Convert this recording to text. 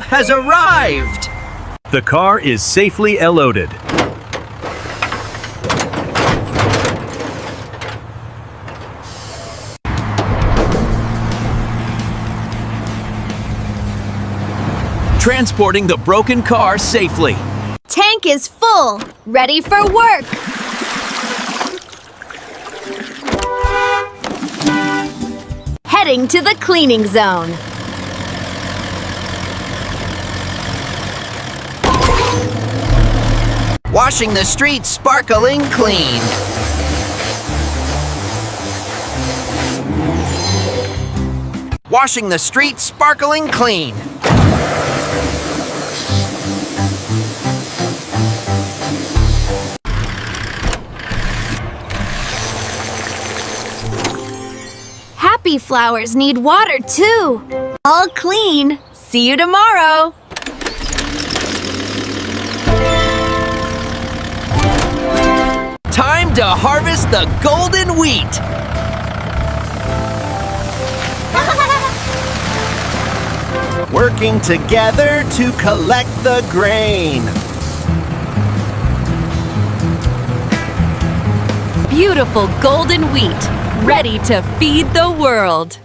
has arrived! The car is safely unloaded. Transporting the broken car safely. Tank is full, ready for work. Heading to the cleaning zone. Washing the streets sparkling clean. Washing the streets sparkling clean. Happy flowers need water too. All clean. See you tomorrow. Time to harvest the golden wheat. Working together to collect the grain. Beautiful golden wheat, ready to feed the world.